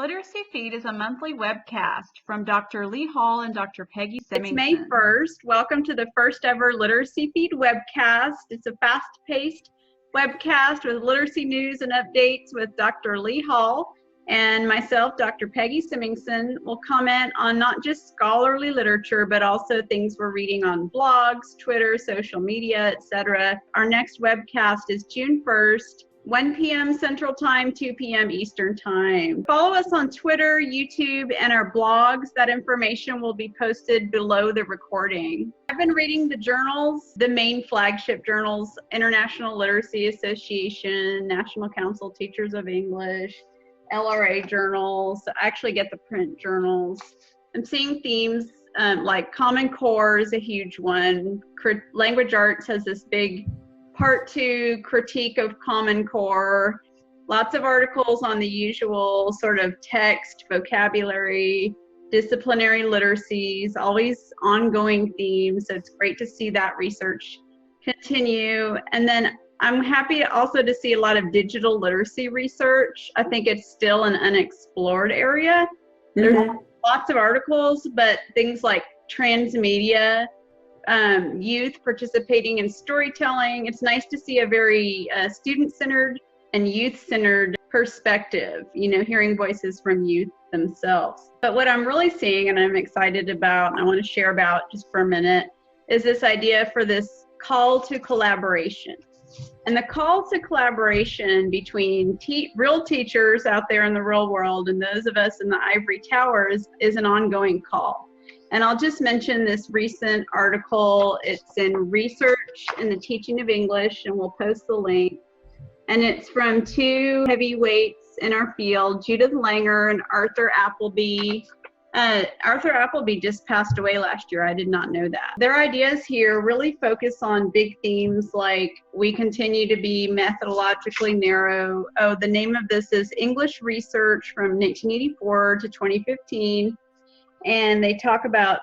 Literacy Feed is a monthly webcast from Dr. Leigh Hall and Dr. Peggy Semingson. It's May 1st. Welcome to the first ever Literacy Feed webcast. It's a fast-paced webcast with literacy news and updates with Dr. Leigh Hall and myself, Dr. Peggy Semingson, will comment on not just scholarly literature, but also things we're reading on blogs, Twitter, social media, etc. Our next webcast is June 1st. 1 p.m. Central Time, 2 p.m. Eastern Time. Follow us on Twitter, YouTube, and our blogs. That information will be posted below the recording. I've been reading the journals, the main flagship journals, International Literacy Association, National Council Teachers of English, LRA journals. I actually get the print journals. I'm seeing themes like Common Core is a huge one. Language Arts has this big Part 2 critique of Common Core, lots of articles on the usual sort of text, vocabulary, disciplinary literacies, always ongoing themes. So it's great to see that research continue. And then I'm happy also to see a lot of digital literacy research. I think it's still an unexplored area. There's lots of articles, but things like transmedia, youth participating in storytelling. It's nice to see a very student-centered and youth-centered perspective, hearing voices from youth themselves. But what I'm really seeing and I'm excited about, and I want to share about just for a minute, is this idea for this call to collaboration. And the call to collaboration between real teachers out there in the real world and those of us in the ivory towers is an ongoing call. And I'll just mention this recent article. It's in Research in the Teaching of English, and we'll post the link. And it's from two heavyweights in our field, Judith Langer and Arthur Appleby. Arthur Appleby just passed away last year. I did not know that. Their ideas here really focus on big themes like we continue to be methodologically narrow. Oh, the name of this is English Research from 1984 to 2015. And they talk about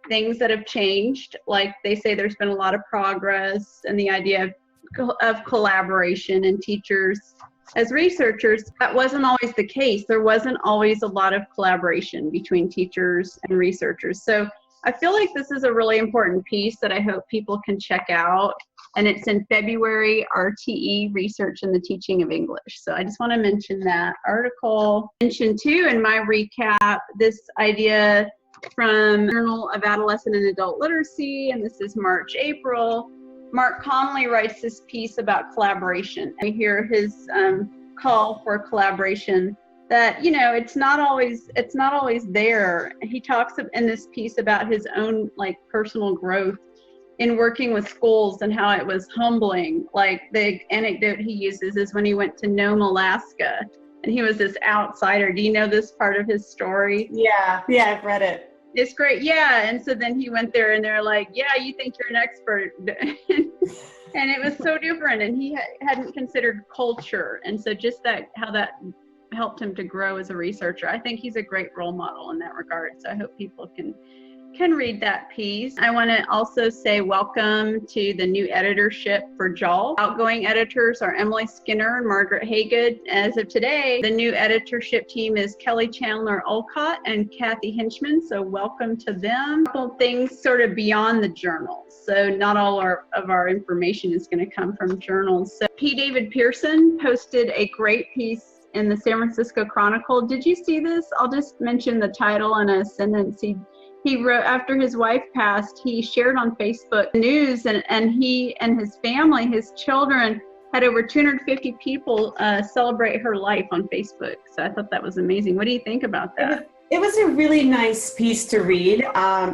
things that have changed, like they say there's been a lot of progress and the idea of collaboration and teachers as researchers. That wasn't always the case. There wasn't always a lot of collaboration between teachers and researchers. So I feel like this is a really important piece that I hope people can check out. And it's in February, RTE, Research in the Teaching of English. So I just want to mention that article. Mention too in my recap, this idea from Journal of Adolescent and Adult Literacy, and this is March, April. Mark Connolly writes this piece about collaboration. We hear his call for collaboration that, it's not always there. He talks in this piece about his own personal growth in working with schools and how it was humbling. Like the anecdote he uses is when he went to Nome, Alaska, and he was this outsider. Do you know this part of his story? Yeah, I've read it. It's great, yeah. And so then he went there and they're like, yeah, you think you're an expert. And it was so different, and he hadn't considered culture. And so just how that helped him to grow as a researcher. I think he's a great role model in that regard. So I hope people can read that piece. I want to also say welcome to the new editorship for JAWL. Outgoing editors are Emily Skinner and Margaret Haygood. As of today, the new editorship team is Kelly Chandler Olcott and Kathy Hinchman, so welcome to them. A couple things sort of beyond the journals. So not all of our information is going to come from journals. So P. David Pearson posted a great piece in the San Francisco Chronicle. Did you see this? I'll just mention the title in a sentence. He wrote, after his wife passed, he shared on Facebook news, and he and his family, his children, had over 250 people celebrate her life on Facebook. So I thought that was amazing. What do you think about that? It was a really nice piece to read.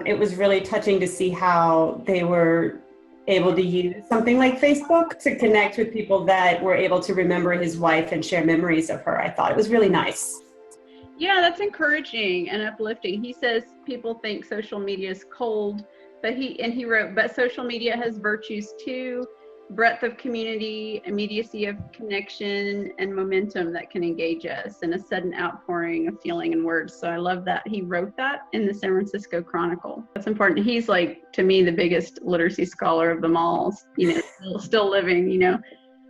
It was really touching to see how they were able to use something like Facebook to connect with people that were able to remember his wife and share memories of her. I thought it was really nice. Yeah, that's encouraging and uplifting. He says people think social media is cold, but he wrote, but social media has virtues too, breadth of community, immediacy of connection, and momentum that can engage us, and a sudden outpouring of feeling and words. So I love that he wrote that in the San Francisco Chronicle. That's important. He's to me, the biggest literacy scholar of them all, still living,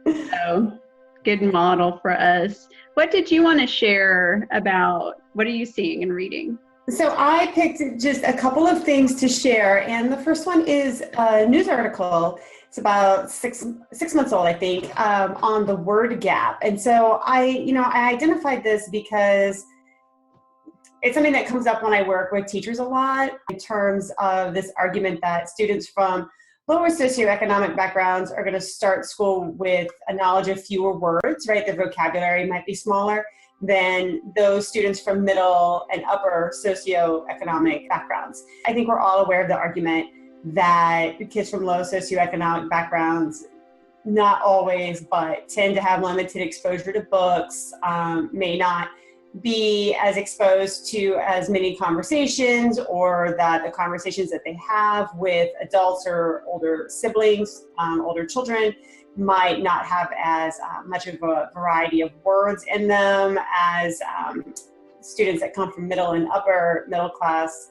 So good model for us. What did you want to share about, what are you seeing and reading? So I picked just a couple of things to share, and the first one is a news article. It's about six months old, I think, on the word gap. And so I identified this because it's something that comes up when I work with teachers a lot in terms of this argument that students from lower socioeconomic backgrounds are going to start school with a knowledge of fewer words, right? Their vocabulary might be smaller than those students from middle and upper socioeconomic backgrounds. I think we're all aware of the argument that kids from low socioeconomic backgrounds, not always, but tend to have limited exposure to books, may not be as exposed to as many conversations, or that the conversations that they have with adults or older siblings, older children, might not have as much of a variety of words in them as students that come from middle and upper class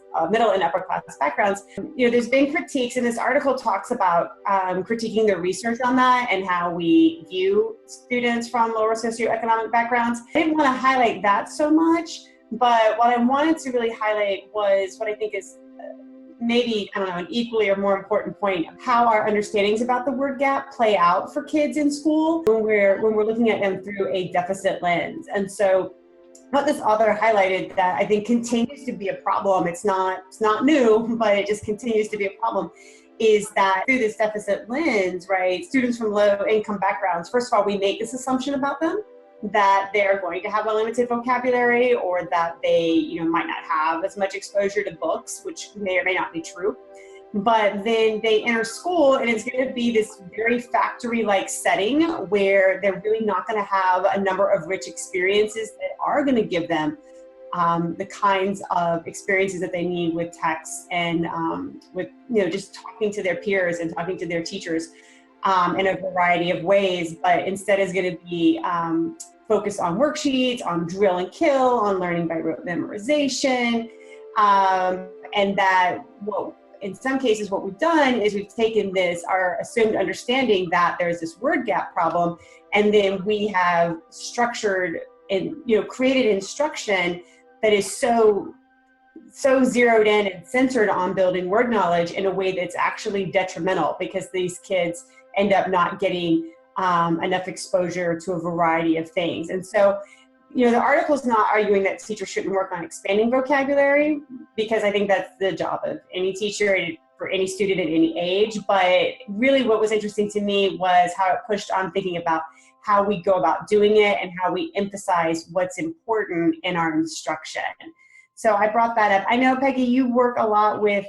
backgrounds. There's been critiques, and this article talks about critiquing the research on that and how we view students from lower socioeconomic backgrounds. I didn't want to highlight that so much, but what I wanted to really highlight was what I think is maybe, an equally or more important point of how our understandings about the word gap play out for kids in school when we're looking at them through a deficit lens. And so what this author highlighted that I think continues to be a problem, it's not new, but it just continues to be a problem, is that through this deficit lens, right, students from low income backgrounds, first of all, we make this assumption about them that they're going to have a limited vocabulary, or that they, might not have as much exposure to books, which may or may not be true. But then they enter school, and it's going to be this very factory-like setting where they're really not going to have a number of rich experiences that are going to give them the kinds of experiences that they need with text and with, just talking to their peers and talking to their teachers in a variety of ways. But instead is going to be focused on worksheets, on drill and kill, on learning by rote memorization, and that, in some cases, what we've done is we've taken our assumed understanding that there's this word gap problem, and then we have structured and, created instruction that is so zeroed in and centered on building word knowledge in a way that's actually detrimental, because these kids end up not getting enough exposure to a variety of things. And so, the article is not arguing that teachers shouldn't work on expanding vocabulary, because I think that's the job of any teacher for any student at any age. But really what was interesting to me was how it pushed on thinking about how we go about doing it and how we emphasize what's important in our instruction. So I brought that up. I know, Peggy, you work a lot with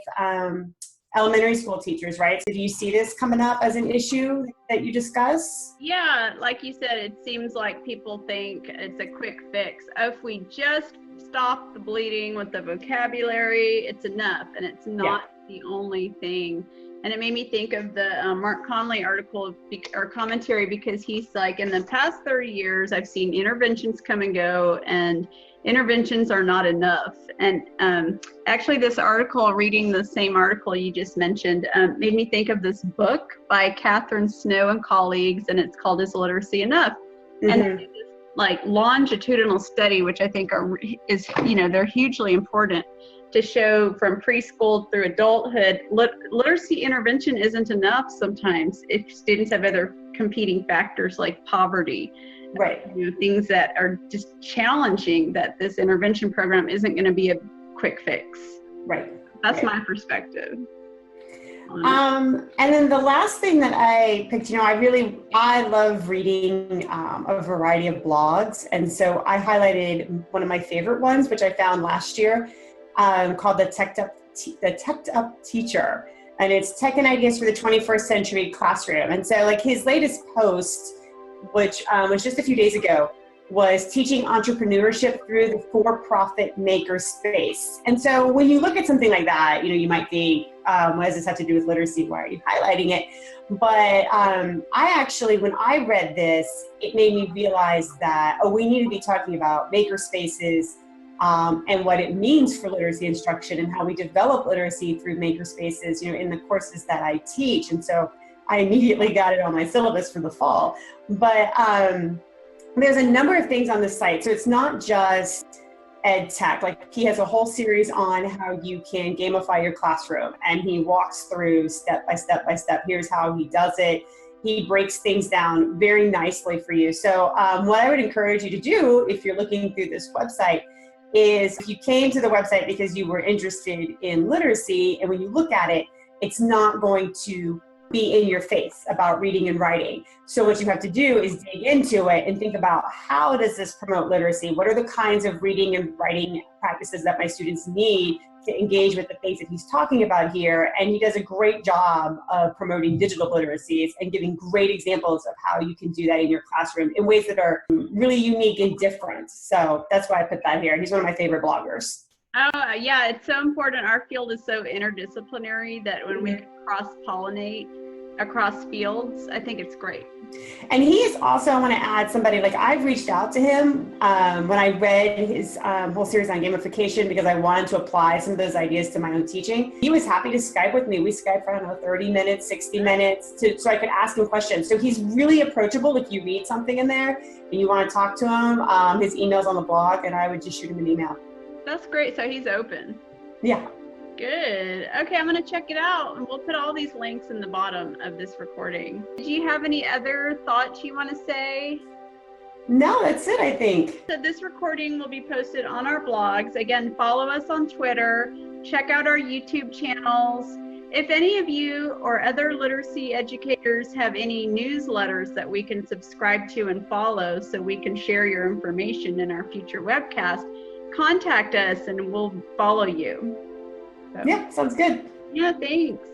elementary school teachers, right? So do you see this coming up as an issue that you discuss? Yeah, like you said, it seems like people think it's a quick fix. If we just stop the bleeding with the vocabulary, it's enough, and it's not the only thing. And it made me think of the Mark Conley article or commentary, because he's like, in the past 30 years, I've seen interventions come and go, and interventions are not enough. And actually this article, reading the same article you just mentioned, made me think of this book by Catherine Snow and colleagues, and it's called Is Literacy Enough? Mm-hmm. And this, like, longitudinal study, which I think is they're hugely important to show from preschool through adulthood. Literacy intervention isn't enough sometimes if students have other competing factors like poverty. Right. Things that are just challenging, that this intervention program isn't going to be a quick fix. Right. That's my perspective. And then the last thing that I picked, I love reading a variety of blogs. And so I highlighted one of my favorite ones, which I found last year, called the Teched Up Teacher. And it's tech and ideas for the 21st century classroom. And so, like, his latest post, which was just a few days ago, was teaching entrepreneurship through the for-profit maker space. And so when you look at something like that, you might think, what does this have to do with literacy? Why are you highlighting it? But I actually, when I read this, it made me realize that, we need to be talking about maker spaces and what it means for literacy instruction and how we develop literacy through maker spaces, in the courses that I teach. And so I immediately got it on my syllabus for the fall. But There's a number of things on the site. So it's not just ed tech. Like he has a whole series on how you can gamify your classroom, and he walks through step by step by step. Here's how he does it. He breaks things down very nicely for you. So what I would encourage you to do if you're looking through this website is, if you came to the website because you were interested in literacy, and when you look at it, it's not going to be in your face about reading and writing. So what you have to do is dig into it and think about, how does this promote literacy? What are the kinds of reading and writing practices that my students need to engage with the things that he's talking about here? And he does a great job of promoting digital literacies and giving great examples of how you can do that in your classroom in ways that are really unique and different. So that's why I put that here. He's one of my favorite bloggers. Oh, yeah, it's so important. Our field is so interdisciplinary that when we can cross-pollinate across fields, I think it's great. And he is also, I want to add somebody, like I've reached out to him when I read his whole series on gamification, because I wanted to apply some of those ideas to my own teaching. He was happy to Skype with me. We Skyped for, I don't know, 30 minutes, 60 minutes, so I could ask him questions. So he's really approachable. If you read something in there and you want to talk to him, his email's on the blog, and I would just shoot him an email. That's great. So he's open. Yeah. Good. Okay, I'm going to check it out, and we'll put all these links in the bottom of this recording. Do you have any other thoughts you want to say? No, that's it, I think. So this recording will be posted on our blogs. Again, follow us on Twitter. Check out our YouTube channels. If any of you or other literacy educators have any newsletters that we can subscribe to and follow so we can share your information in our future webcast, contact us and we'll follow you. So, yeah, sounds good. yeah, thanks.